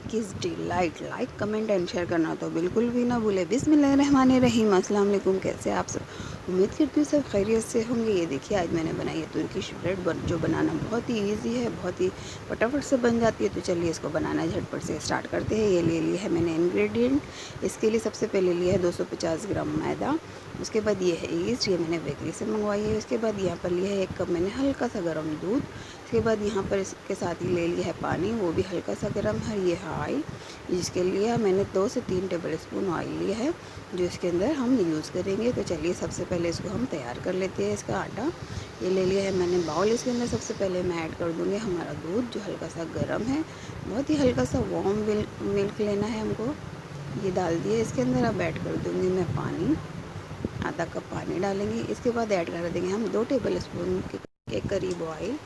Turkish delight. Like comment and share करना तो बिल्कुल भी ना भूले। बिस्मिल्लाहिर्रहमानिर्रहीम। अस्सलाम वालेकुम। कैसे आप सब? उम्मीद करती हूँ सब खैरियत से होंगे। ये देखिए आज मैंने बनाई है तुर्किश ब्रेड जो बनाना बहुत ही ईजी है, बहुत ही फटाफट से बन जाती है। तो चलिए इसको बनाना झटपट से स्टार्ट करते हैं। ये ले लिया है मैंने इंग्रेडिएंट। इसके लिए सबसे पहले लिया है 250 ग्राम मैदा। उसके बाद ये है ईस्ट, ये मैंने बेकरी से मंगवाई है। उसके बाद यहाँ पर लिया है 1 कप मैंने हल्का सा गर्म दूध। उसके बाद यहाँ पर इसके साथ ही ले लिया है पानी, वो भी हल्का सा गर्म है। ये है ऑयल, जिसके लिए मैंने 2 से 3 टेबल स्पून ऑयल लिया है, जो इसके अंदर हम यूज़ करेंगे। तो चलिए सबसे पहले इसको हम तैयार कर लेते हैं। इसका आटा ये ले लिया है मैंने बाउल। इसके अंदर सबसे पहले मैं ऐड कर दूँगी हमारा दूध, जो हल्का सा गर्म है। बहुत ही हल्का सा वार्म मिल्क लेना है हमको। ये डाल दिया इसके अंदर। अब ऐड कर दूँगी मैं पानी, आधा कप पानी डालेंगे। इसके बाद ऐड कर देंगे हम 2 टेबल स्पून के करीब ऑयल।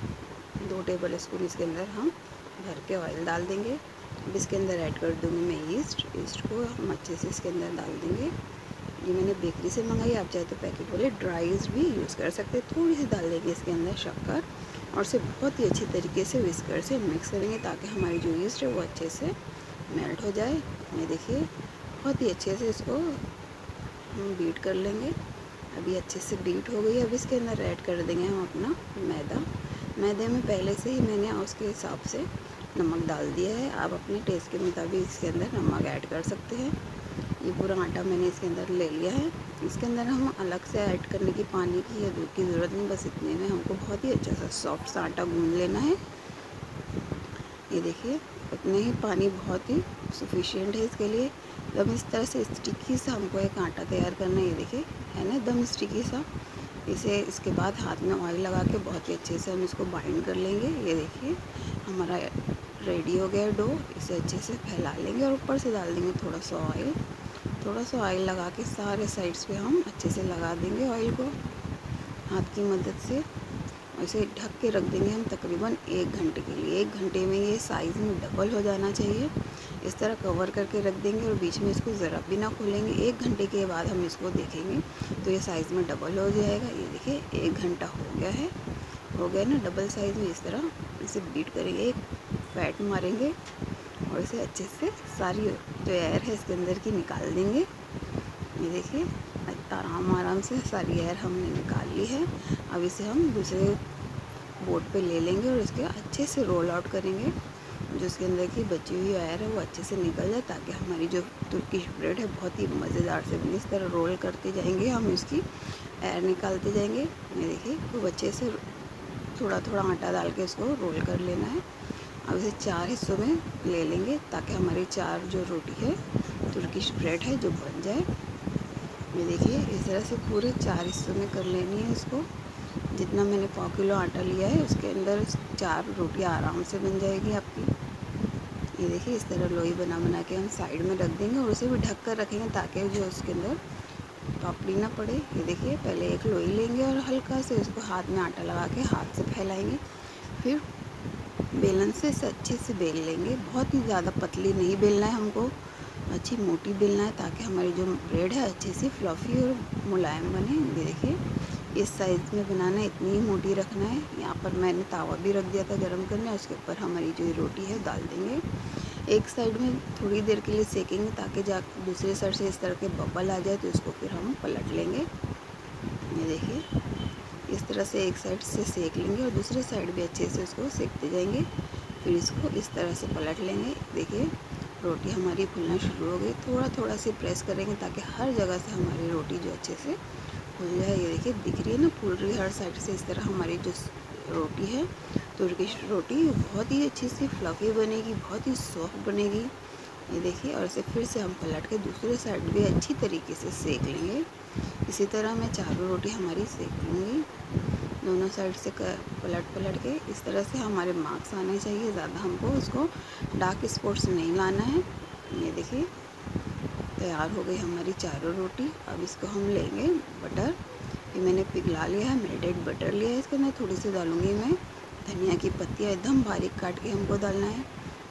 2 टेबल स्पून इसके अंदर हम भर के ऑयल डाल देंगे। अब इसके अंदर ऐड कर दूँगी मैं ईस्ट को हम अच्छे से इसके अंदर डाल देंगे। ये मैंने बेकरी से मंगाई, आप चाहे तो पैकेट वाले ड्राई ईस्ट भी यूज़ कर सकते हैं। थोड़ी सी डाल देंगे इसके अंदर शक्कर और इसे बहुत ही अच्छी तरीके से विस्कर से मिक्स करेंगे, ताकि हमारी जो ईस्ट है वो अच्छे से मेल्ट हो जाए। ये देखिए बहुत ही अच्छे से इसको हम बीट कर लेंगे। अभी अच्छे से बीट हो गई। अब इसके अंदर ऐड कर देंगे हम अपना मैदा। मैदे में पहले से ही मैंने उसके हिसाब से नमक डाल दिया है। आप अपने टेस्ट के मुताबिक इसके अंदर नमक ऐड कर सकते हैं। ये पूरा आटा मैंने इसके अंदर ले लिया है। इसके अंदर हम अलग से ऐड करने की पानी की या दूध की ज़रूरत नहीं, बस इतने में हमको बहुत ही अच्छा सा सॉफ्ट सा आटा गूँध लेना है। ये देखिए उतने ही पानी बहुत ही सफिशिएंट है इसके लिए। एकदम इस तरह से स्टिकी सा हमको एक आटा तैयार करना है। ये देखिए है ना एकदम स्टिकी सा। इसे इसके बाद हाथ में ऑयल लगा के बहुत ही अच्छे से हम इसको बाइंड कर लेंगे। ये देखिए हमारा रेडी हो गया डो। इसे अच्छे से फैला लेंगे और ऊपर से डाल देंगे थोड़ा सा ऑयल। थोड़ा सा ऑयल लगा के सारे साइड्स पे हम अच्छे से लगा देंगे ऑयल को हाथ की मदद से। इसे ढक के रख देंगे हम तकरीबन 1 घंटे के लिए। 1 घंटे में ये साइज़ में डबल हो जाना चाहिए। इस तरह कवर करके रख देंगे और बीच में इसको ज़रा भी ना खोलेंगे। 1 घंटे के बाद हम इसको देखेंगे तो ये साइज़ में डबल हो जाएगा। ये देखिए 1 घंटा हो गया है, हो गया ना डबल साइज़ में। इस तरह इसे बीट करेंगे, एक फैट मारेंगे और इसे अच्छे से सारी जो एयर है इसके अंदर की निकाल देंगे। ये देखिए आराम से सारी एयर हमने निकाल ली है। अब इसे हम दूसरे बोर्ड पे ले लेंगे और इसके अच्छे से रोल आउट करेंगे। जो इसके अंदर की बची हुई एयर है वो अच्छे से निकल जाए, ताकि हमारी जो तुर्किश ब्रेड है बहुत ही मज़ेदार से बने। इस तरह रोल करते जाएंगे हम, इसकी एयर निकालते जाएंगे। ये देखिए खूब अच्छे से थोड़ा थोड़ा आटा डाल के इसको रोल कर लेना है। अब इसे 4 हिस्सों में ले लेंगे, ताकि हमारी 4 जो रोटी है तुर्किश ब्रेड है जो बन जाए। ये देखिए इस तरह से पूरे 4 हिस्सों में कर लेनी है इसको। जितना मैंने 1.25 किलो आटा लिया है उसके अंदर 4 रोटियां आराम से बन जाएगी आपकी। ये देखिए इस तरह लोई बना के हम साइड में रख देंगे और उसे भी ढक कर रखेंगे, ताकि जो उसके अंदर पापड़ी ना पड़े। ये देखिए पहले एक लोई लेंगे और हल्का से इसको हाथ में आटा लगा के हाथ से फैलाएंगे। फिर बेलन से इसे अच्छे से बेल लेंगे। बहुत ही ज़्यादा पतली नहीं बेलना है हमको, अच्छी मोटी बेलना है, ताकि हमारी जो ब्रेड है अच्छी सी फ्लफ़ी और मुलायम बने। ये देखिए इस साइज़ में बनाना है, इतनी ही मोटी रखना है। यहाँ पर मैंने तावा भी रख दिया था गर्म करने, उसके ऊपर हमारी जो रोटी है डाल देंगे। एक साइड में थोड़ी देर के लिए सेकेंगे, ताकि जा दूसरे साइड से इस तरह के बबल आ जाए, तो इसको फिर हम पलट लेंगे। ये देखिए इस तरह से एक साइड से सेक लेंगे और दूसरे साइड भी अच्छे से उसको सेकते जाएंगे। फिर इसको इस तरह से पलट लेंगे। देखिए रोटी हमारी फूलना शुरू हो गई। थोड़ा थोड़ा से प्रेस करेंगे, ताकि हर जगह से हमारी रोटी जो अच्छे से फूल जाए। ये देखिए दिख रही है ना फूल रही हर साइड से। इस तरह हमारी जो रोटी है तुर्किश रोटी बहुत ही अच्छी सी फ्लफ़ी बनेगी, बहुत ही सॉफ्ट बनेगी। ये देखिए और इसे फिर से हम पलट के दूसरे साइड भी अच्छी तरीके से सेक लेंगे। इसी तरह मैं चारों रोटी हमारी सेक लूँगी, दोनों साइड से पलट के। इस तरह से हमारे मार्क्स आने चाहिए, ज़्यादा हमको उसको डार्क स्पॉट्स नहीं लाना है। ये देखिए तैयार हो गई हमारी चारों रोटी। अब इसको हम लेंगे बटर। ये मैंने पिघला लिया है, मेल्टेड बटर लिया है। इसके अंदर थोड़ी सी डालूँगी मैं धनिया की पत्तियाँ, एकदम बारीक काट के हमको डालना है।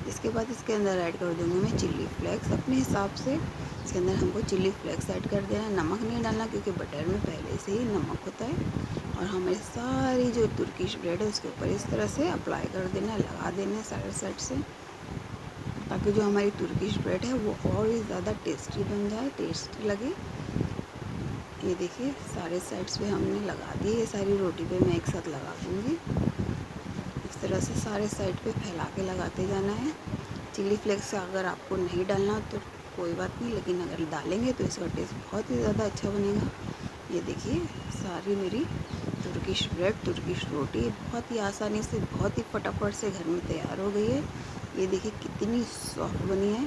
इसके बाद इसके अंदर ऐड कर दूँगी मैं चिल्ली फ्लेक्स अपने हिसाब से। इसके अंदर हमको चिल्ली फ्लेक्स ऐड कर देना है, नमक नहीं डालना, क्योंकि बटर में पहले से ही नमक होता है। और हमें सारी जो तुर्किश ब्रेड है उसके ऊपर इस तरह से अप्लाई कर देना है, लगा देना है साइड साइड से, ताकि ताकि जो हमारी तुर्किश ब्रेड है वो और भी ज़्यादा टेस्टी बन जाए, टेस्टी लगे। ये देखिए सारे साइड्स पे हमने लगा दिए, ये सारी रोटी पे मैं एक साथ लगा दूँगी। इस तरह से सारे साइड पे फैला के लगाते जाना है। चिली फ्लेक्स अगर आपको नहीं डालना तो कोई बात नहीं, लेकिन अगर डालेंगे तो इसका टेस्ट बहुत ही ज़्यादा अच्छा बनेगा। ये देखिए सारी मेरी तुर्किश ब्रेड, तुर्किश रोटी बहुत ही आसानी से, बहुत ही फटाफट से घर में तैयार हो गई है। ये देखिए कितनी सॉफ्ट बनी है,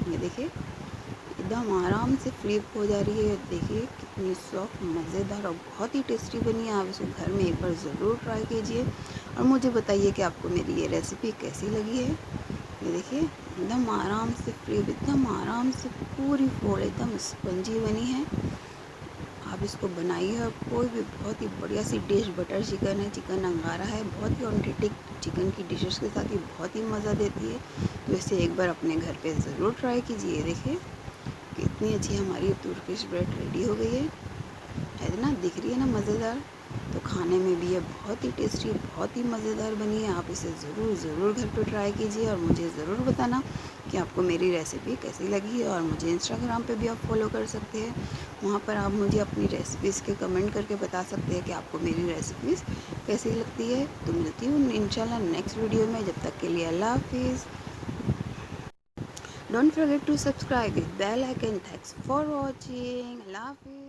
ये देखिए एकदम आराम से फ्लिप हो जा रही है। देखिए कितनी सॉफ्ट, मज़ेदार और बहुत ही टेस्टी बनी है। आप इसको घर में एक बार ज़रूर ट्राई कीजिए और मुझे बताइए कि आपको मेरी ये रेसिपी कैसी लगी है। ये देखिए एकदम आराम से फ्लिप, एकदम आराम से पूरी फोल्ड एकदम स्पंजी बनी है। आप इसको बनाइए और कोई भी बहुत ही बढ़िया सी डिश, बटर चिकन है, चिकन अंगारा है, बहुत ही ऑथेंटिक चिकन की डिशेस के साथ ये बहुत ही मज़ा देती है। तो इसे एक बार अपने घर पे ज़रूर ट्राई कीजिए। देखिए कितनी अच्छी हमारी तुर्किश ब्रेड रेडी हो गई है ना, दिख रही है ना मज़ेदार। तो खाने में भी ये बहुत ही टेस्टी, बहुत ही मज़ेदार बनी है। आप इसे ज़रूर घर पे ट्राई कीजिए और मुझे ज़रूर बताना कि आपको मेरी रेसिपी कैसी लगी। और मुझे इंस्टाग्राम पे भी आप फॉलो कर सकते हैं, वहाँ पर आप मुझे अपनी रेसिपीज़ के कमेंट करके बता सकते हैं कि आपको मेरी रेसिपीज़ कैसी लगती है। तो मिलती हूँ इंशाल्लाह नेक्स्ट वीडियो में, जब तक के लिए अल्लाह हाफिज़। Don't forget to subscribe with bell icon. Thanks for watching. अल्लाह हाफिज़।